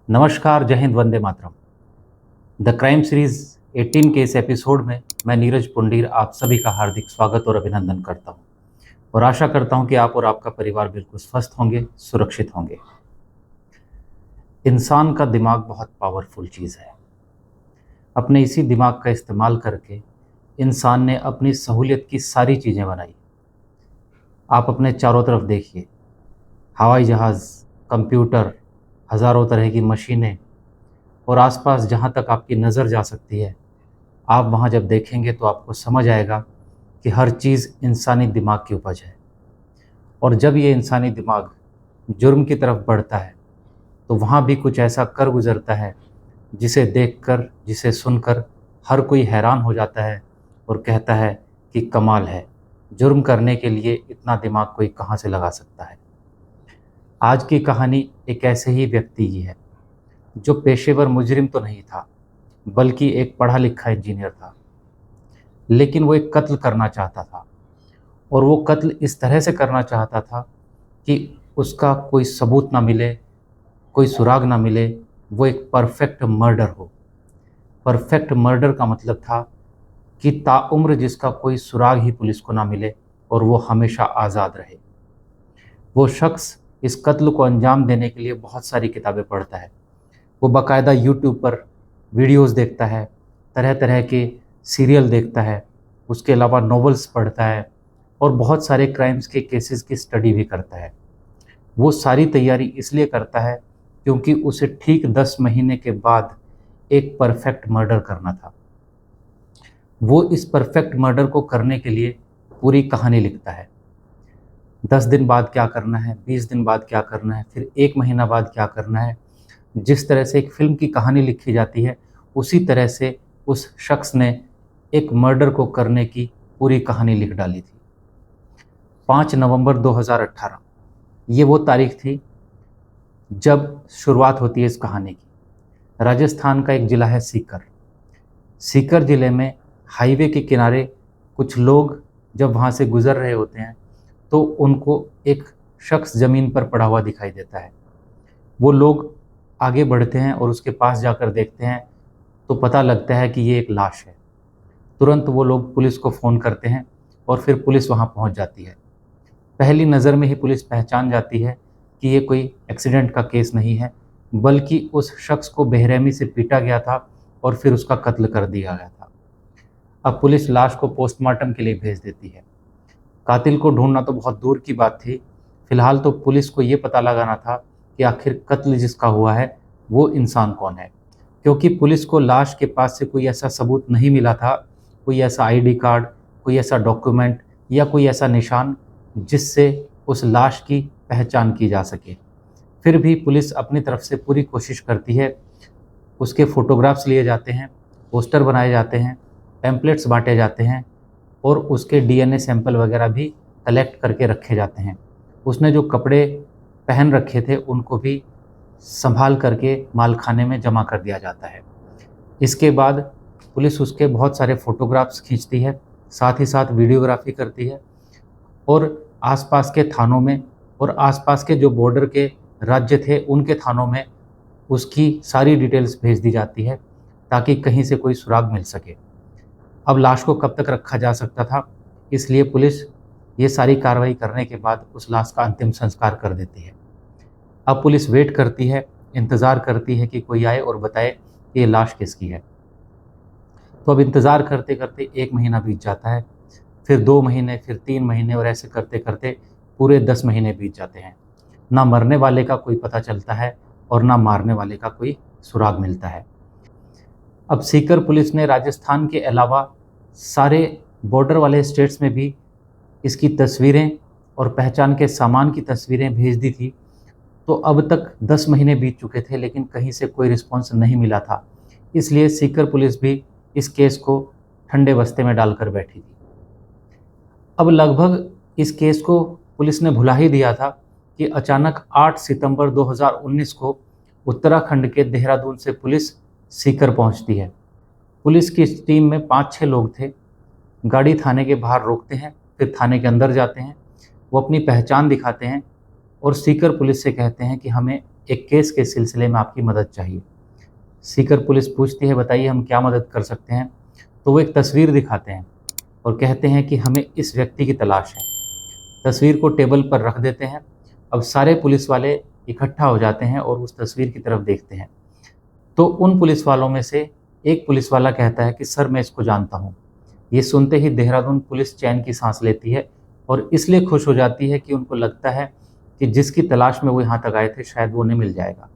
नमस्कार, जय Hind, Vande Mataram. The crime series 18 के इस एपिसोड में मैं नीरज पुंडीर आप सभी का हार्दिक स्वागत और अभिनंदन करता हूं और आशा करता हूं कि आप और आपका परिवार बिल्कुल स्वस्थ होंगे, सुरक्षित होंगे। इंसान का दिमाग बहुत पावरफुल चीज़ है। अपने इसी दिमाग का इस्तेमाल करके इंसान ने अपनी सहूलियत की सारी चीज़ें बनाई। आप अपने चारों तरफ देखिए, हवाई जहाज़, कंप्यूटर, हज़ारों तरह की मशीनें और आसपास जहाँ तक आपकी नज़र जा सकती है, आप वहाँ जब देखेंगे तो आपको समझ आएगा कि हर चीज़ इंसानी दिमाग की उपज है। और जब ये इंसानी दिमाग जुर्म की तरफ बढ़ता है तो वहाँ भी कुछ ऐसा कर गुज़रता है जिसे देखकर, जिसे सुनकर हर कोई हैरान हो जाता है और कहता है कि कमाल है, जुर्म करने के लिए इतना दिमाग कोई कहाँ से लगा सकता है। आज की कहानी एक ऐसे ही व्यक्ति की है जो पेशेवर मुजरिम तो नहीं था, बल्कि एक पढ़ा लिखा इंजीनियर था। लेकिन वो एक कत्ल करना चाहता था और वो कत्ल इस तरह से करना चाहता था कि उसका कोई सबूत ना मिले, कोई सुराग ना मिले, वो एक परफेक्ट मर्डर हो। परफेक्ट मर्डर का मतलब था कि ताउम्र जिसका कोई सुराग ही पुलिस को ना मिले और वो हमेशा आज़ाद रहे। वो शख्स इस कत्ल को अंजाम देने के लिए बहुत सारी किताबें पढ़ता है। वो बाकायदा यूट्यूब पर वीडियोस देखता है, तरह तरह के सीरियल देखता है, उसके अलावा नॉवेल्स पढ़ता है और बहुत सारे क्राइम्स के केसेस की स्टडी भी करता है। वो सारी तैयारी इसलिए करता है क्योंकि उसे ठीक 10 महीने के बाद एक परफेक्ट मर्डर करना था। वो इस परफेक्ट मर्डर को करने के लिए पूरी कहानी लिखता है। 10 दिन बाद क्या करना है, 20 दिन बाद क्या करना है, फिर 1 महीना बाद क्या करना है। जिस तरह से एक फिल्म की कहानी लिखी जाती है, उसी तरह से उस शख्स ने एक मर्डर को करने की पूरी कहानी लिख डाली थी। 5 नवंबर 2018 ये वो तारीख थी जब शुरुआत होती है इस कहानी की। राजस्थान का एक ज़िला है सीकर। सीकर ज़िले में हाईवे के किनारे कुछ लोग जब वहाँ से गुज़र रहे होते हैं तो उनको एक शख्स ज़मीन पर पड़ा हुआ दिखाई देता है। वो लोग आगे बढ़ते हैं और उसके पास जाकर देखते हैं तो पता लगता है कि ये एक लाश है। तुरंत वो लोग पुलिस को फ़ोन करते हैं और फिर पुलिस वहाँ पहुँच जाती है। पहली नज़र में ही पुलिस पहचान जाती है कि ये कोई एक्सीडेंट का केस नहीं है, बल्कि उस शख्स को बेरहमी से पीटा गया था और फिर उसका कत्ल कर दिया गया था। अब पुलिस लाश को पोस्टमार्टम के लिए भेज देती है। कातिल को ढूंढना तो बहुत दूर की बात थी। फिलहाल तो पुलिस को ये पता लगाना था कि आखिर कत्ल जिसका हुआ है वो इंसान कौन है, क्योंकि पुलिस को लाश के पास से कोई ऐसा सबूत नहीं मिला था, कोई ऐसा आईडी कार्ड, कोई ऐसा डॉक्यूमेंट या कोई ऐसा निशान जिससे उस लाश की पहचान की जा सके। फिर भी पुलिस अपनी तरफ से पूरी कोशिश करती है। उसके फ़ोटोग्राफ्स लिए जाते हैं, पोस्टर बनाए जाते हैं, पैम्पलेट्स बांटे जाते हैं और उसके डीएनए सैंपल वगैरह भी कलेक्ट करके रखे जाते हैं। उसने जो कपड़े पहन रखे थे उनको भी संभाल करके मालखाने में जमा कर दिया जाता है। इसके बाद पुलिस उसके बहुत सारे फ़ोटोग्राफ्स खींचती है, साथ ही साथ वीडियोग्राफी करती है और आसपास के थानों में और आसपास के जो बॉर्डर के राज्य थे उनके थानों में उसकी सारी डिटेल्स भेज दी जाती है ताकि कहीं से कोई सुराग मिल सके। अब लाश को कब तक रखा जा सकता था, इसलिए पुलिस ये सारी कार्रवाई करने के बाद उस लाश का अंतिम संस्कार कर देती है। अब पुलिस वेट करती है, इंतज़ार करती है कि कोई आए और बताए कि ये लाश किसकी है। तो अब इंतज़ार करते करते 1 महीना बीत जाता है, फिर 2 महीने, फिर 3 महीने और ऐसे करते करते पूरे 10 महीने बीत जाते हैं। ना मरने वाले का कोई पता चलता है और ना मारने वाले का कोई सुराग मिलता है। अब सीकर पुलिस ने राजस्थान के अलावा सारे बॉर्डर वाले स्टेट्स में भी इसकी तस्वीरें और पहचान के सामान की तस्वीरें भेज दी थी। तो अब तक 10 महीने बीत चुके थे लेकिन कहीं से कोई रिस्पॉन्स नहीं मिला था। इसलिए सीकर पुलिस भी इस केस को ठंडे बस्ते में डालकर बैठी थी। अब लगभग इस केस को पुलिस ने भुला ही दिया था कि अचानक 8 सितंबर 2019 को उत्तराखंड के देहरादून से पुलिस सीकर पहुंचती है। पुलिस की इस टीम में 5-6 लोग थे। गाड़ी थाने के बाहर रोकते हैं, फिर थाने के अंदर जाते हैं। वो अपनी पहचान दिखाते हैं और सीकर पुलिस से कहते हैं कि हमें एक केस के सिलसिले में आपकी मदद चाहिए। सीकर पुलिस पूछती है, बताइए हम क्या मदद कर सकते हैं। तो वो एक तस्वीर दिखाते हैं और कहते हैं कि हमें इस व्यक्ति की तलाश है। तस्वीर को टेबल पर रख देते हैं। अब सारे पुलिस वाले इकट्ठा हो जाते हैं और उस तस्वीर की तरफ देखते हैं। तो उन पुलिस वालों में से एक पुलिस वाला कहता है कि सर मैं इसको जानता हूँ। ये सुनते ही देहरादून पुलिस चैन की सांस लेती है और इसलिए खुश हो जाती है कि उनको लगता है कि जिसकी तलाश में वो यहाँ तक आए थे शायद वो उन्हें मिल जाएगा।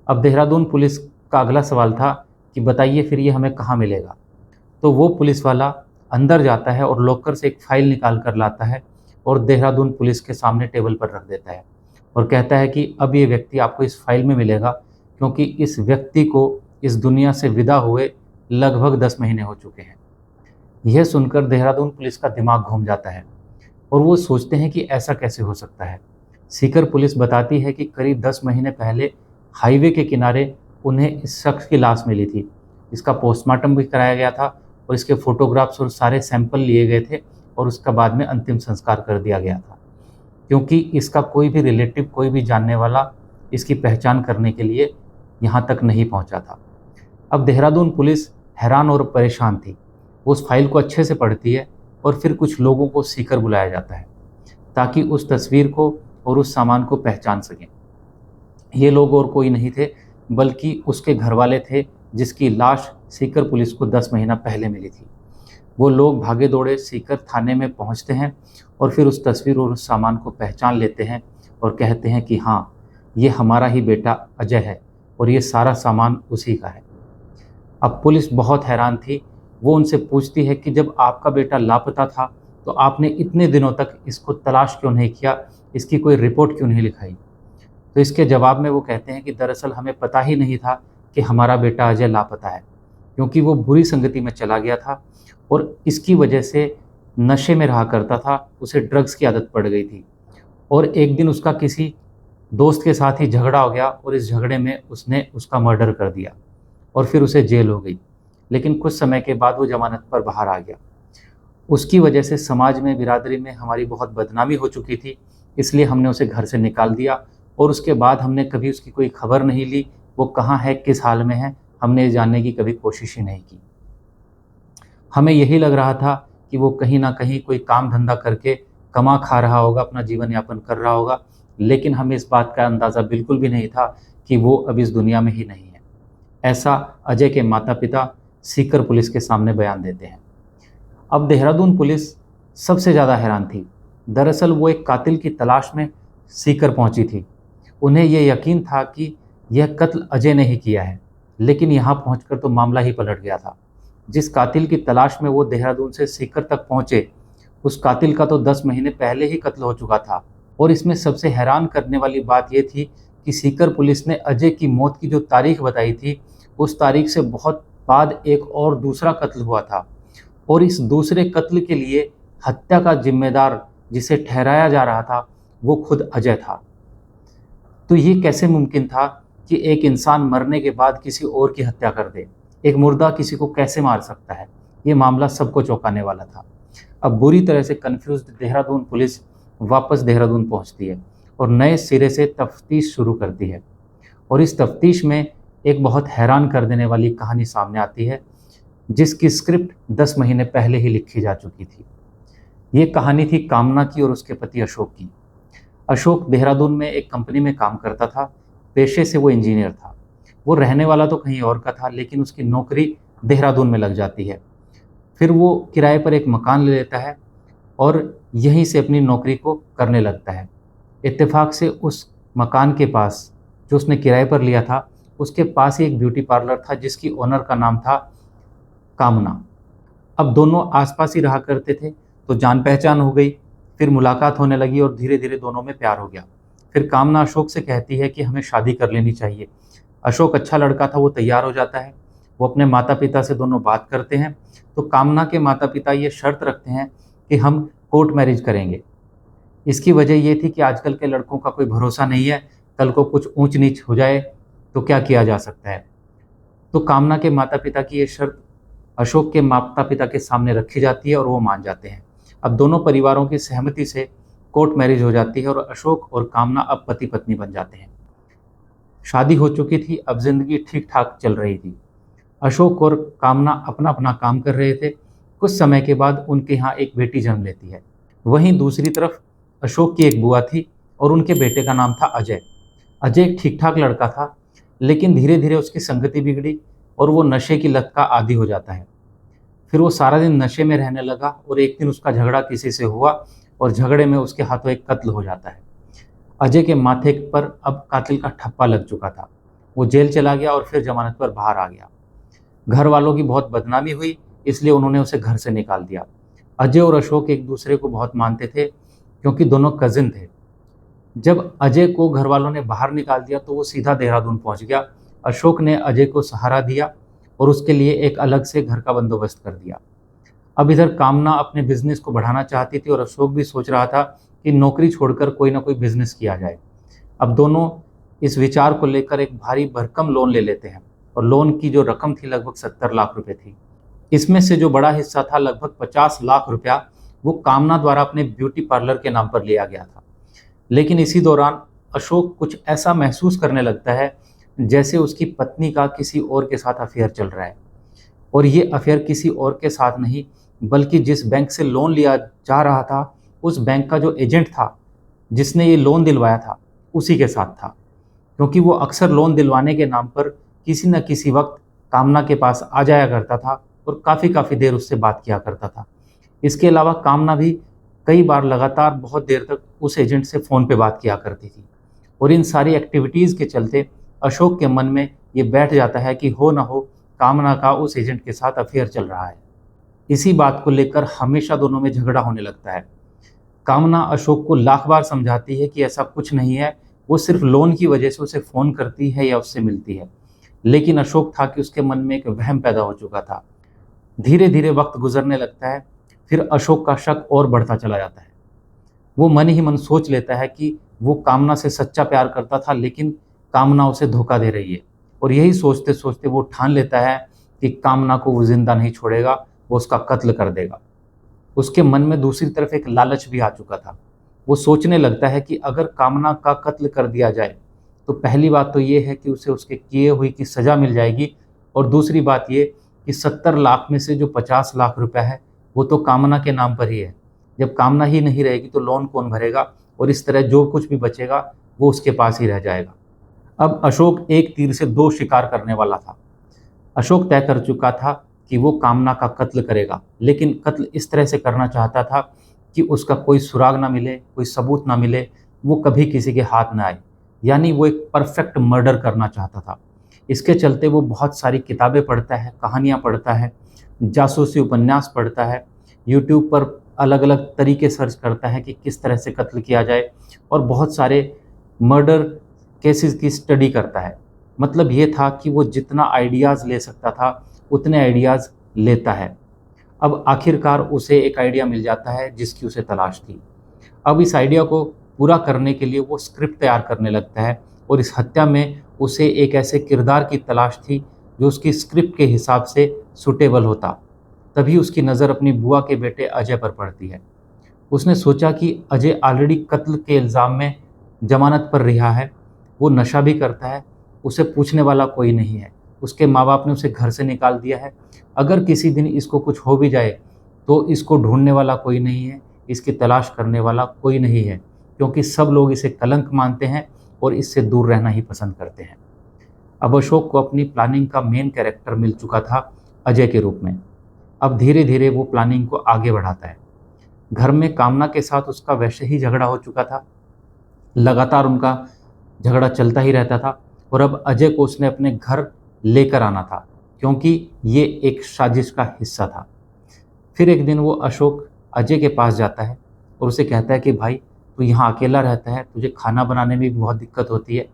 अब देहरादून पुलिस का अगला सवाल था कि बताइए फिर ये हमें कहाँ मिलेगा। तो वो पुलिस वाला अंदर जाता है और लॉकर से एक फ़ाइल निकाल कर लाता है और देहरादून पुलिस के सामने टेबल पर रख देता है और कहता है कि अब ये व्यक्ति आपको इस फाइल में मिलेगा, क्योंकि इस व्यक्ति को इस दुनिया से विदा हुए लगभग 10 महीने हो चुके हैं। यह सुनकर देहरादून पुलिस का दिमाग घूम जाता है और वो सोचते हैं कि ऐसा कैसे हो सकता है। सीकर पुलिस बताती है कि करीब 10 महीने पहले हाईवे के किनारे उन्हें इस शख्स की लाश मिली थी। इसका पोस्टमार्टम भी कराया गया था और इसके फोटोग्राफ्स और सारे सैंपल लिए गए थे और उसका बाद में अंतिम संस्कार कर दिया गया था, क्योंकि इसका कोई भी रिलेटिव, कोई भी जानने वाला इसकी पहचान करने के लिए यहाँ तक नहीं पहुँचा था। अब देहरादून पुलिस हैरान और परेशान थी। वो उस फाइल को अच्छे से पढ़ती है और फिर कुछ लोगों को सीकर बुलाया जाता है ताकि उस तस्वीर को और उस सामान को पहचान सकें। ये लोग और कोई नहीं थे बल्कि उसके घर वाले थे जिसकी लाश सीकर पुलिस को 10 महीना पहले मिली थी। वो लोग भागे दौड़े सीकर थाने में पहुंचते हैं और फिर उस तस्वीर और उस सामान को पहचान लेते हैं और कहते हैं कि हाँ, ये हमारा ही बेटा अजय है और ये सारा सामान उसी का है। अब पुलिस बहुत हैरान थी। वो उनसे पूछती है कि जब आपका बेटा लापता था तो आपने इतने दिनों तक इसको तलाश क्यों नहीं किया, इसकी कोई रिपोर्ट क्यों नहीं लिखाई। तो इसके जवाब में वो कहते हैं कि दरअसल हमें पता ही नहीं था कि हमारा बेटा अजय लापता है, क्योंकि वो बुरी संगति में चला गया था और इसकी वजह से नशे में रहा करता था, उसे ड्रग्स की आदत पड़ गई थी और एक दिन उसका किसी दोस्त के साथ ही झगड़ा हो गया और इस झगड़े में उसने उसका मर्डर कर दिया और फिर उसे जेल हो गई। लेकिन कुछ समय के बाद वो जमानत पर बाहर आ गया। उसकी वजह से समाज में, बिरादरी में हमारी बहुत बदनामी हो चुकी थी, इसलिए हमने उसे घर से निकाल दिया और उसके बाद हमने कभी उसकी कोई खबर नहीं ली। वो कहाँ है, किस हाल में है, हमने ये जानने की कभी कोशिश ही नहीं की। हमें यही लग रहा था कि वो कहीं ना कहीं कोई काम धंधा करके कमा खा रहा होगा, अपना जीवन यापन कर रहा होगा, लेकिन हमें इस बात का अंदाज़ा बिल्कुल भी नहीं था कि वो अब इस दुनिया में ही नहीं है। ऐसा अजय के माता पिता सीकर पुलिस के सामने बयान देते हैं। अब देहरादून पुलिस सबसे ज़्यादा हैरान थी। दरअसल वो एक कातिल की तलाश में सीकर पहुंची थी। उन्हें यह यकीन था कि यह कत्ल अजय ने ही किया है, लेकिन यहाँ पहुंचकर तो मामला ही पलट गया था। जिस कातिल की तलाश में वो देहरादून से सीकर तक पहुंचे, उस कातिल का तो 10 महीने पहले ही कत्ल हो चुका था। और इसमें सबसे हैरान करने वाली बात यह थी कि सीकर पुलिस ने अजय की मौत की जो तारीख बताई थी, उस तारीख से बहुत बाद एक और दूसरा कत्ल हुआ था और इस दूसरे कत्ल के लिए हत्या का जिम्मेदार जिसे ठहराया जा रहा था वो खुद अजय था। तो ये कैसे मुमकिन था कि एक इंसान मरने के बाद किसी और की हत्या कर दे? एक मुर्दा किसी को कैसे मार सकता है? ये मामला सबको चौंकाने वाला था। अब बुरी तरह से कन्फ्यूज्ड देहरादून पुलिस वापस देहरादून पहुंचती है और नए सिरे से तफ्तीश शुरू करती है। और इस तफ्तीश में एक बहुत हैरान कर देने वाली कहानी सामने आती है, जिसकी स्क्रिप्ट 10 महीने पहले ही लिखी जा चुकी थी। ये कहानी थी कामना की और उसके पति अशोक की। अशोक देहरादून में एक कंपनी में काम करता था। पेशे से वो इंजीनियर था। वो रहने वाला तो कहीं और का था, लेकिन उसकी नौकरी देहरादून में लग जाती है। फिर वो किराए पर एक मकान ले लेता है और यहीं से अपनी नौकरी को करने लगता है। इत्तेफाक से उस मकान के पास जो उसने किराए पर लिया था, उसके पास ही एक ब्यूटी पार्लर था जिसकी ओनर का नाम था कामना। अब दोनों आसपास ही रहा करते थे, तो जान पहचान हो गई। फिर मुलाकात होने लगी और धीरे धीरे दोनों में प्यार हो गया। फिर कामना अशोक से कहती है कि हमें शादी कर लेनी चाहिए। अशोक अच्छा लड़का था, वो तैयार हो जाता है। वो अपने माता पिता से दोनों बात करते हैं। तो कामना के माता पिता ये शर्त रखते हैं कि हम कोर्ट मैरिज करेंगे। इसकी वजह ये थी कि आजकल के लड़कों का कोई भरोसा नहीं है, कल को कुछ ऊंच नीच हो जाए तो क्या किया जा सकता है। तो कामना के माता पिता की ये शर्त अशोक के माता पिता के सामने रखी जाती है और वो मान जाते हैं। अब दोनों परिवारों की सहमति से कोर्ट मैरिज हो जाती है और अशोक और कामना अब पति पत्नी बन जाते हैं। शादी हो चुकी थी, अब जिंदगी ठीक ठाक चल रही थी। अशोक और कामना अपना अपना काम कर रहे थे। कुछ समय के बाद उनके यहाँ एक बेटी जन्म लेती है। वहीं दूसरी तरफ अशोक की एक बुआ थी और उनके बेटे का नाम था अजय। अजय एक ठीक ठाक लड़का था, लेकिन धीरे धीरे उसकी संगति बिगड़ी और वो नशे की लत का आदी हो जाता है। फिर वो सारा दिन नशे में रहने लगा और एक दिन उसका झगड़ा किसी से हुआ और झगड़े में उसके हाथों एक कत्ल हो जाता है। अजय के माथे पर अब कातिल का ठप्पा लग चुका था। वो जेल चला गया और फिर जमानत पर बाहर आ गया। घर वालों की बहुत बदनामी हुई, इसलिए उन्होंने उसे घर से निकाल दिया। अजय और अशोक एक दूसरे को बहुत मानते थे, क्योंकि दोनों कजिन थे। जब अजय को घर वालों ने बाहर निकाल दिया तो वो सीधा देहरादून पहुंच गया। अशोक ने अजय को सहारा दिया और उसके लिए एक अलग से घर का बंदोबस्त कर दिया। अब इधर कामना अपने बिजनेस को बढ़ाना चाहती थी और अशोक भी सोच रहा था कि नौकरी छोड़कर कोई ना कोई बिजनेस किया जाए। अब दोनों इस विचार को लेकर एक भारी भरकम लोन ले लेते हैं और लोन की जो रकम थी लगभग 70 लाख रुपए थी। इसमें से जो बड़ा हिस्सा था लगभग 50 लाख रुपया वो कामना द्वारा अपने ब्यूटी पार्लर के नाम पर लिया गया था। लेकिन इसी दौरान अशोक कुछ ऐसा महसूस करने लगता है जैसे उसकी पत्नी का किसी और के साथ अफेयर चल रहा है। और ये अफेयर किसी और के साथ नहीं, बल्कि जिस बैंक से लोन लिया जा रहा था उस बैंक का जो एजेंट था जिसने ये लोन दिलवाया था उसी के साथ था। क्योंकि वो अक्सर लोन दिलवाने के नाम पर किसी न किसी वक्त कामना के पास आ जाया करता था और काफ़ी देर उससे बात किया करता था। इसके अलावा कामना भी कई बार लगातार बहुत देर तक उस एजेंट से फ़ोन पे बात किया करती थी। और इन सारी एक्टिविटीज़ के चलते अशोक के मन में ये बैठ जाता है कि हो ना हो कामना का उस एजेंट के साथ अफेयर चल रहा है। इसी बात को लेकर हमेशा दोनों में झगड़ा होने लगता है। कामना अशोक को लाख बार समझाती है कि ऐसा कुछ नहीं है, वो सिर्फ लोन की वजह से उसे फ़ोन करती है या उससे मिलती है। लेकिन अशोक था कि उसके मन में एक वहम पैदा हो चुका था। धीरे धीरे वक्त गुजरने लगता है, फिर अशोक का शक और बढ़ता चला जाता है। वो मन ही मन सोच लेता है कि वो कामना से सच्चा प्यार करता था, लेकिन कामना उसे धोखा दे रही है। और यही सोचते सोचते वो ठान लेता है कि कामना को वो जिंदा नहीं छोड़ेगा, वो उसका कत्ल कर देगा। उसके मन में दूसरी तरफ एक लालच भी आ चुका था। वो सोचने लगता है कि अगर कामना का कत्ल कर दिया जाए तो पहली बात तो ये है कि उसे उसके किए हुई की सज़ा मिल जाएगी, और दूसरी बात ये कि 70 लाख में से जो 50 लाख रुपया है वो तो कामना के नाम पर ही है। जब कामना ही नहीं रहेगी तो लोन कौन भरेगा, और इस तरह जो कुछ भी बचेगा वो उसके पास ही रह जाएगा। अब अशोक एक तीर से दो शिकार करने वाला था। अशोक तय कर चुका था कि वो कामना का कत्ल करेगा, लेकिन कत्ल इस तरह से करना चाहता था कि उसका कोई सुराग ना मिले, कोई सबूत ना मिले, वो कभी किसी के हाथ ना आए। यानी वो एक परफेक्ट मर्डर करना चाहता था। इसके चलते वो बहुत सारी किताबें पढ़ता है, कहानियाँ पढ़ता है, जासूसी उपन्यास पढ़ता है, यूट्यूब पर अलग अलग तरीके सर्च करता है कि किस तरह से कत्ल किया जाए, और बहुत सारे मर्डर केसेस की स्टडी करता है। मतलब ये था कि वो जितना आइडियाज़ ले सकता था उतने आइडियाज़ लेता है। अब आखिरकार उसे एक आइडिया मिल जाता है जिसकी उसे तलाश थी। अब इस आइडिया को पूरा करने के लिए वो स्क्रिप्ट तैयार करने लगता है, और इस हत्या में उसे एक ऐसे किरदार की तलाश थी जो उसकी स्क्रिप्ट के हिसाब से सूटेबल होता। तभी उसकी नज़र अपनी बुआ के बेटे अजय पर पड़ती है। उसने सोचा कि अजय ऑलरेडी कत्ल के इल्ज़ाम में जमानत पर रिहा है, वो नशा भी करता है, उसे पूछने वाला कोई नहीं है, उसके माँ बाप ने उसे घर से निकाल दिया है। अगर किसी दिन इसको कुछ हो भी जाए तो इसको ढूंढने वाला कोई नहीं है, इसकी तलाश करने वाला कोई नहीं है, क्योंकि सब लोग इसे कलंक मानते हैं और इससे दूर रहना ही पसंद करते हैं। अब अशोक को अपनी प्लानिंग का मेन कैरेक्टर मिल चुका था अजय के रूप में। अब धीरे धीरे वो प्लानिंग को आगे बढ़ाता है। घर में कामना के साथ उसका वैसे ही झगड़ा हो चुका था, लगातार उनका झगड़ा चलता ही रहता था, और अब अजय को उसने अपने घर लेकर आना था, क्योंकि ये एक साजिश का हिस्सा था। फिर एक दिन वो अशोक अजय के पास जाता है और उसे कहता है कि भाई, तू यहाँ अकेला रहता है, तुझे खाना बनाने में भी बहुत दिक्कत होती है,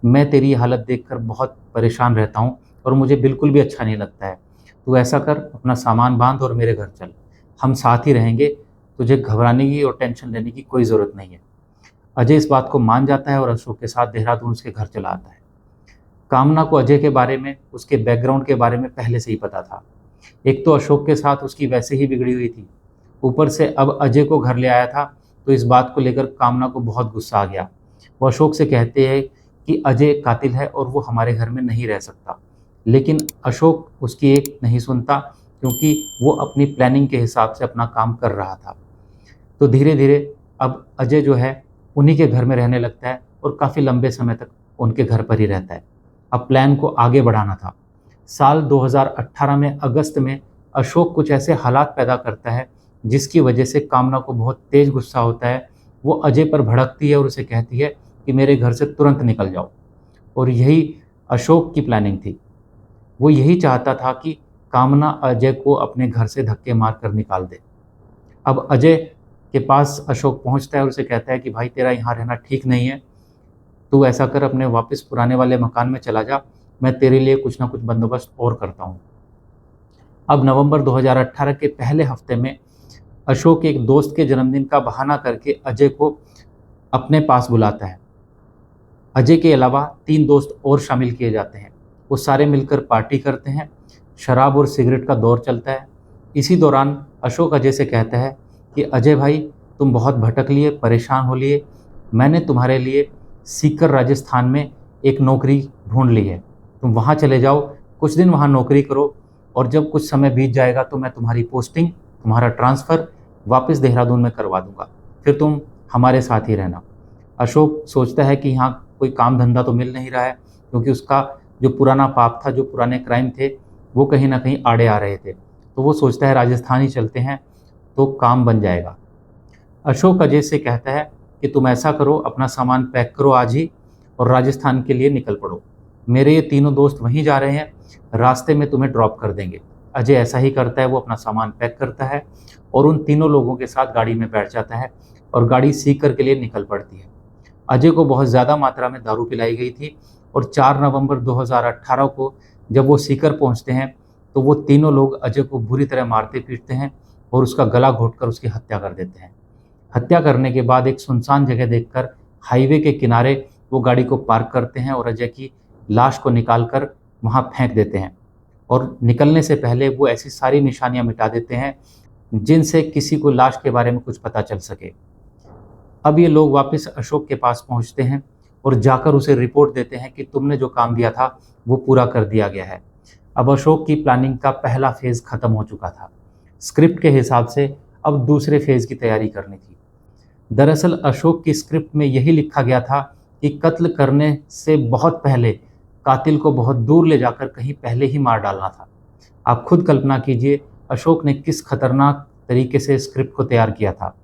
मैं तेरी हालत देखकर बहुत परेशान रहता हूँ और मुझे बिल्कुल भी अच्छा नहीं लगता है। तू ऐसा कर, अपना सामान बांध और मेरे घर चल, हम साथ ही रहेंगे, तुझे घबराने की और टेंशन लेने की कोई ज़रूरत नहीं है। अजय इस बात को मान जाता है और अशोक के साथ देहरादून उसके घर चला आता है। कामना को अजय के बारे में, उसके बैकग्राउंड के बारे में पहले से ही पता था। एक तो अशोक के साथ उसकी वैसे ही बिगड़ी हुई थी, ऊपर से अब अजय को घर ले आया था, तो इस बात को लेकर कामना को बहुत गुस्सा आ गया। वो अशोक से कहते हैं कि अजय कातिल है और वो हमारे घर में नहीं रह सकता। लेकिन अशोक उसकी एक नहीं सुनता, क्योंकि वो अपनी प्लानिंग के हिसाब से अपना काम कर रहा था। तो धीरे धीरे अब अजय जो है उन्हीं के घर में रहने लगता है और काफ़ी लंबे समय तक उनके घर पर ही रहता है। अब प्लान को आगे बढ़ाना था। साल 2018 में अगस्त में अशोक कुछ ऐसे हालात पैदा करता है जिसकी वजह से कामना को बहुत तेज गुस्सा होता है। वो अजय पर भड़कती है और उसे कहती है कि मेरे घर से तुरंत निकल जाओ। और यही अशोक की प्लानिंग थी। वो यही चाहता था कि कामना अजय को अपने घर से धक्के मार कर निकाल दे। अब अजय के पास अशोक पहुंचता है और उसे कहता है कि भाई तेरा यहाँ रहना ठीक नहीं है, तू ऐसा कर अपने वापस पुराने वाले मकान में चला जा, मैं तेरे लिए कुछ ना कुछ बंदोबस्त और करता हूँ। अब नवंबर 2018 के पहले हफ्ते में अशोक एक दोस्त के जन्मदिन का बहाना करके अजय को अपने पास बुलाता है। अजय के अलावा 3 दोस्त और शामिल किए जाते हैं। वो सारे मिलकर पार्टी करते हैं। शराब और सिगरेट का दौर चलता है। इसी दौरान अशोक अजय से कहता है कि अजय भाई, तुम बहुत भटक लिए, परेशान हो लिए, मैंने तुम्हारे लिए सीकर राजस्थान में एक नौकरी ढूंढ ली है। तुम वहाँ चले जाओ, कुछ दिन वहाँ नौकरी करो, और जब कुछ समय बीत जाएगा तो मैं तुम्हारी पोस्टिंग, तुम्हारा ट्रांसफ़र वापस देहरादून में करवा दूंगा, फिर तुम हमारे साथ ही रहना। अशोक सोचता है कि यहाँ कोई काम धंधा तो मिल नहीं रहा है, क्योंकि उसका जो पुराना पाप था, जो पुराने क्राइम थे, वो कहीं ना कहीं आड़े आ रहे थे। तो वो सोचता है राजस्थान ही चलते हैं तो काम बन जाएगा। अशोक अजय से कहता है कि तुम ऐसा करो, अपना सामान पैक करो आज ही और राजस्थान के लिए निकल पड़ो। मेरे ये तीनों दोस्त वहीं जा रहे हैं, रास्ते में तुम्हें ड्रॉप कर देंगे। अजय ऐसा ही करता है। वो अपना सामान पैक करता है और उन तीनों लोगों के साथ गाड़ी में बैठ जाता है और गाड़ी सीकर के लिए निकल पड़ती है। अजय को बहुत ज़्यादा मात्रा में दारू पिलाई गई थी और 4 नवंबर 2018 को जब वो सीकर पहुंचते हैं तो वो तीनों लोग अजय को बुरी तरह मारते पीटते हैं और उसका गला घोंटकर उसकी हत्या कर देते हैं। हत्या करने के बाद एक सुनसान जगह देखकर हाईवे के किनारे वो गाड़ी को पार्क करते हैं और अजय की लाश को निकालकर वहाँ फेंक देते हैं। और निकलने से पहले वो ऐसी सारी निशानियाँ मिटा देते हैं जिनसे किसी को लाश के बारे में कुछ पता चल सके। अब ये लोग वापस अशोक के पास पहुंचते हैं और जाकर उसे रिपोर्ट देते हैं कि तुमने जो काम दिया था वो पूरा कर दिया गया है। अब अशोक की प्लानिंग का पहला फेज़ ख़त्म हो चुका था। स्क्रिप्ट के हिसाब से अब दूसरे फेज़ की तैयारी करनी थी। दरअसल अशोक की स्क्रिप्ट में यही लिखा गया था कि कत्ल करने से बहुत पहले कातिल को बहुत दूर ले जाकर कहीं पहले ही मार डालना था। आप खुद कल्पना कीजिए अशोक ने किस खतरनाक तरीके से स्क्रिप्ट को तैयार किया था।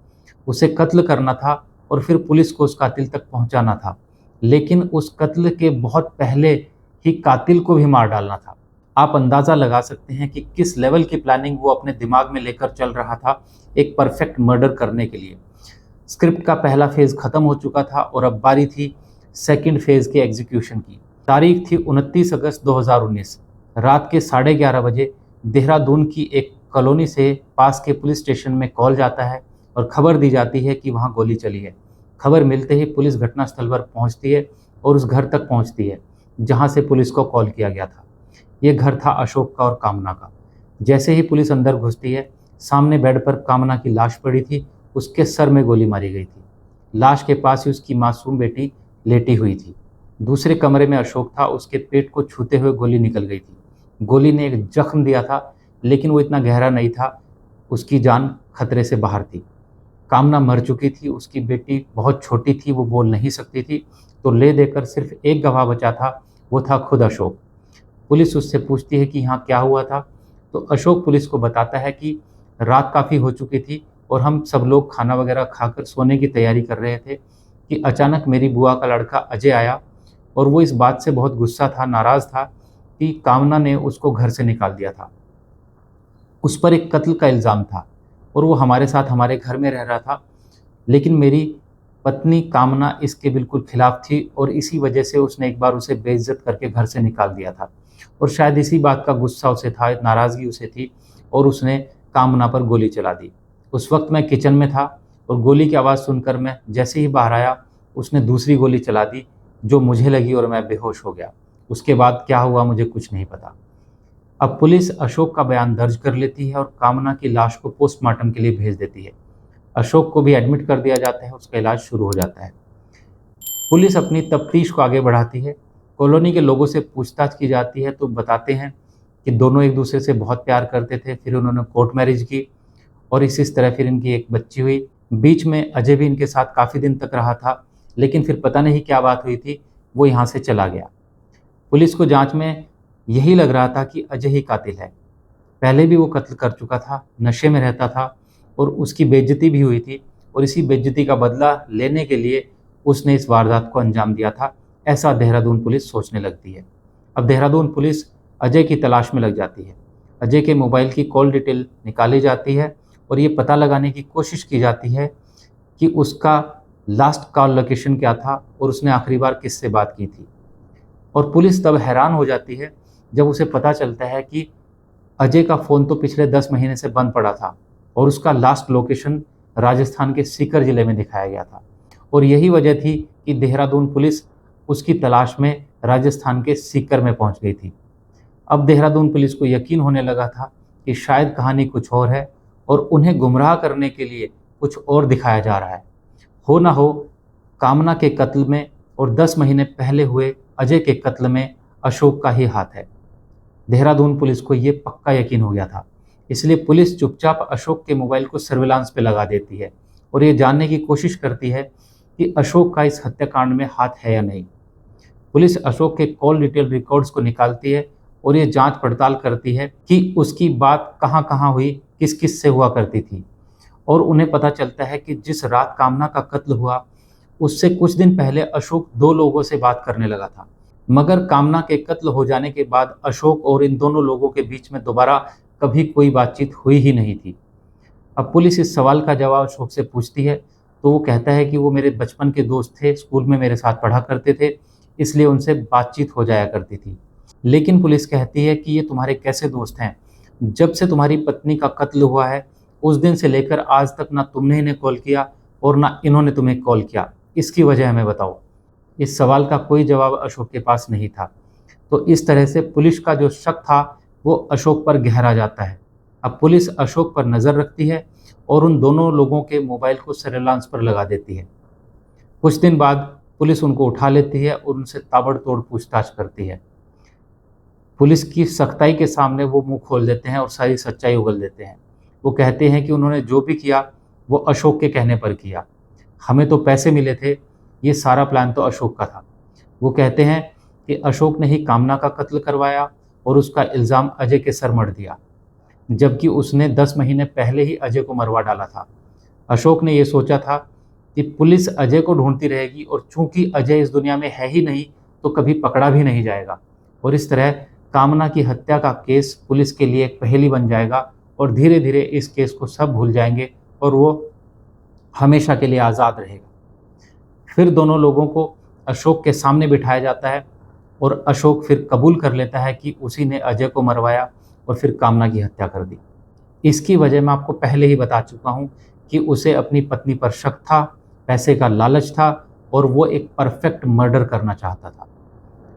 उसे कत्ल करना था और फिर पुलिस को उस कातिल तक पहुंचाना था, लेकिन उस कत्ल के बहुत पहले ही कातिल को भी मार डालना था। आप अंदाज़ा लगा सकते हैं कि किस लेवल की प्लानिंग वो अपने दिमाग में लेकर चल रहा था एक परफेक्ट मर्डर करने के लिए। स्क्रिप्ट का पहला फेज़ ख़त्म हो चुका था और अब बारी थी सेकंड फेज़ के एग्जीक्यूशन की। तारीख थी 29 अगस्त 2019। रात के 11:30 बजे देहरादून की एक कॉलोनी से पास के पुलिस स्टेशन में कॉल जाता है और खबर दी जाती है कि वहाँ गोली चली है। खबर मिलते ही पुलिस घटनास्थल पर पहुँचती है और उस घर तक पहुँचती है जहाँ से पुलिस को कॉल किया गया था। ये घर था अशोक का और कामना का। जैसे ही पुलिस अंदर घुसती है, सामने बेड पर कामना की लाश पड़ी थी। उसके सर में गोली मारी गई थी। लाश के पास ही उसकी मासूम बेटी लेटी हुई थी। दूसरे कमरे में अशोक था। उसके पेट को छूते हुए गोली निकल गई थी। गोली ने एक जख्म दिया था, लेकिन वो इतना गहरा नहीं था। उसकी जान खतरे से बाहर थी। कामना मर चुकी थी। उसकी बेटी बहुत छोटी थी, वो बोल नहीं सकती थी, तो ले देकर सिर्फ एक गवाह बचा था, वो था खुद अशोक। पुलिस उससे पूछती है कि यहाँ क्या हुआ था, तो अशोक पुलिस को बताता है कि रात काफ़ी हो चुकी थी और हम सब लोग खाना वगैरह खाकर सोने की तैयारी कर रहे थे कि अचानक मेरी बुआ का लड़का अजय आया और वो इस बात से बहुत गुस्सा था, नाराज़ था कि कामना ने उसको घर से निकाल दिया था। उस पर एक कत्ल का इल्ज़ाम था और वो हमारे साथ हमारे घर में रह रहा था, लेकिन मेरी पत्नी कामना इसके बिल्कुल खिलाफ थी और इसी वजह से उसने एक बार उसे बेइज्जत करके घर से निकाल दिया था और शायद इसी बात का गुस्सा उसे था, नाराज़गी उसे थी और उसने कामना पर गोली चला दी। उस वक्त मैं किचन में था और गोली की आवाज़ सुनकर मैं जैसे ही बाहर आया, उसने दूसरी गोली चला दी जो मुझे लगी और मैं बेहोश हो गया। उसके बाद क्या हुआ मुझे कुछ नहीं पता। अब पुलिस अशोक का बयान दर्ज कर लेती है और कामना की लाश को पोस्टमार्टम के लिए भेज देती है। अशोक को भी एडमिट कर दिया जाता है, उसका इलाज शुरू हो जाता है। पुलिस अपनी तफ्तीश को आगे बढ़ाती है। कॉलोनी के लोगों से पूछताछ की जाती है तो बताते हैं कि दोनों एक दूसरे से बहुत प्यार करते थे, फिर उन्होंने कोर्ट मैरिज की और इस तरह फिर इनकी एक बच्ची हुई। बीच में अजय भी इनके साथ काफ़ी दिन तक रहा था, लेकिन फिर पता नहीं क्या बात हुई थी, वो यहाँ से चला गया। पुलिस को जांच में यही लग रहा था कि अजय ही कातिल है। पहले भी वो कत्ल कर चुका था, नशे में रहता था और उसकी बेइज्जती भी हुई थी और इसी बेइज्जती का बदला लेने के लिए उसने इस वारदात को अंजाम दिया था, ऐसा देहरादून पुलिस सोचने लगती है। अब देहरादून पुलिस अजय की तलाश में लग जाती है। अजय के मोबाइल की कॉल डिटेल निकाली जाती है और ये पता लगाने की कोशिश की जाती है कि उसका लास्ट कॉल लोकेशन क्या था और उसने आखिरी बार किससे बात की थी। और पुलिस तब हैरान हो जाती है जब उसे पता चलता है कि अजय का फ़ोन तो पिछले 10 महीने से बंद पड़ा था और उसका लास्ट लोकेशन राजस्थान के सीकर ज़िले में दिखाया गया था। और यही वजह थी कि देहरादून पुलिस उसकी तलाश में राजस्थान के सीकर में पहुंच गई थी। अब देहरादून पुलिस को यकीन होने लगा था कि शायद कहानी कुछ और है और उन्हें गुमराह करने के लिए कुछ और दिखाया जा रहा है। हो ना हो कामना के कत्ल में और 10 महीने पहले हुए अजय के कत्ल में अशोक का ही हाथ है। देहरादून पुलिस को ये पक्का यकीन हो गया था, इसलिए पुलिस चुपचाप अशोक के मोबाइल को सर्विलांस पे लगा देती है और ये जानने की कोशिश करती है कि अशोक का इस हत्याकांड में हाथ है या नहीं। पुलिस अशोक के कॉल डिटेल रिकॉर्ड्स को निकालती है और ये जांच पड़ताल करती है कि उसकी बात कहाँ कहाँ हुई, किस किस से हुआ करती थी। और उन्हें पता चलता है कि जिस रात कामना का कत्ल हुआ उससे कुछ दिन पहले अशोक 2 लोगों से बात करने लगा था, मगर कामना के कत्ल हो जाने के बाद अशोक और इन दोनों लोगों के बीच में दोबारा कभी कोई बातचीत हुई ही नहीं थी। अब पुलिस इस सवाल का जवाब अशोक से पूछती है तो वो कहता है कि वो मेरे बचपन के दोस्त थे, स्कूल में मेरे साथ पढ़ा करते थे, इसलिए उनसे बातचीत हो जाया करती थी। लेकिन पुलिस कहती है कि ये तुम्हारे कैसे दोस्त हैं? जब से तुम्हारी पत्नी का कत्ल हुआ है उस दिन से लेकर आज तक ना तुमने इन्हें कॉल किया और ना इन्होंने तुम्हें कॉल किया, इसकी वजह हमें बताओ। इस सवाल का कोई जवाब अशोक के पास नहीं था। तो इस तरह से पुलिस का जो शक था वो अशोक पर गहरा जाता है। अब पुलिस अशोक पर नज़र रखती है और उन दोनों लोगों के मोबाइल को सर्विलांस पर लगा देती है। कुछ दिन बाद पुलिस उनको उठा लेती है और उनसे ताबड़तोड़ पूछताछ करती है। पुलिस की सख्ताई के सामने वो मुंह खोल देते हैं और सारी सच्चाई उगल देते हैं। वो कहते हैं कि उन्होंने जो भी किया वो अशोक के कहने पर किया, हमें तो पैसे मिले थे, ये सारा प्लान तो अशोक का था। वो कहते हैं कि अशोक ने ही कामना का कत्ल करवाया और उसका इल्ज़ाम अजय के सर मढ़ दिया, जबकि उसने 10 महीने पहले ही अजय को मरवा डाला था। अशोक ने ये सोचा था कि पुलिस अजय को ढूंढती रहेगी और चूंकि अजय इस दुनिया में है ही नहीं तो कभी पकड़ा भी नहीं जाएगा और इस तरह कामना की हत्या का केस पुलिस के लिए एक पहेली बन जाएगा और धीरे धीरे इस केस को सब भूल जाएंगे और वो हमेशा के लिए आज़ाद रहेगा। फिर दोनों लोगों को अशोक के सामने बिठाया जाता है और अशोक फिर कबूल कर लेता है कि उसी ने अजय को मरवाया और फिर कामना की हत्या कर दी। इसकी वजह मैं आपको पहले ही बता चुका हूँ कि उसे अपनी पत्नी पर शक था, पैसे का लालच था और वो एक परफेक्ट मर्डर करना चाहता था।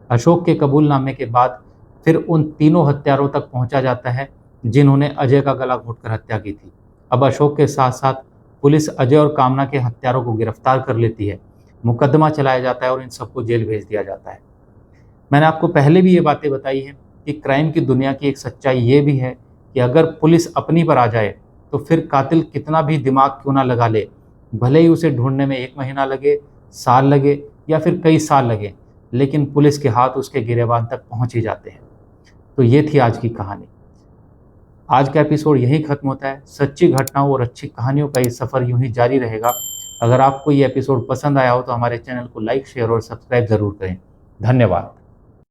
अशोक के कबूलनामे के बाद फिर उन तीनों हत्यारों तक पहुंचा जाता है जिन्होंने अजय का गला घोंटकर हत्या की थी। अब अशोक के साथ साथ पुलिस अजय और कामना के हत्यारों को गिरफ्तार कर लेती है, मुकदमा चलाया जाता है और इन सबको जेल भेज दिया जाता है। मैंने आपको पहले भी ये बातें बताई हैं कि क्राइम की दुनिया की एक सच्चाई ये भी है कि अगर पुलिस अपनी पर आ जाए तो फिर कातिल कितना भी दिमाग क्यों ना लगा ले, भले ही उसे ढूंढने में 1 महीना लगे, साल लगे या फिर कई साल लगे, लेकिन पुलिस के हाथ उसके गिरेबान तक पहुंच ही जाते हैं। तो ये थी आज की कहानी। आज का एपिसोड यहीं खत्म होता है। सच्ची घटनाओं और अच्छी कहानियों का ये सफ़र यूं ही जारी रहेगा। अगर आपको ये एपिसोड पसंद आया हो तो हमारे चैनल को लाइक, शेयर और सब्सक्राइब ज़रूर करें। धन्यवाद।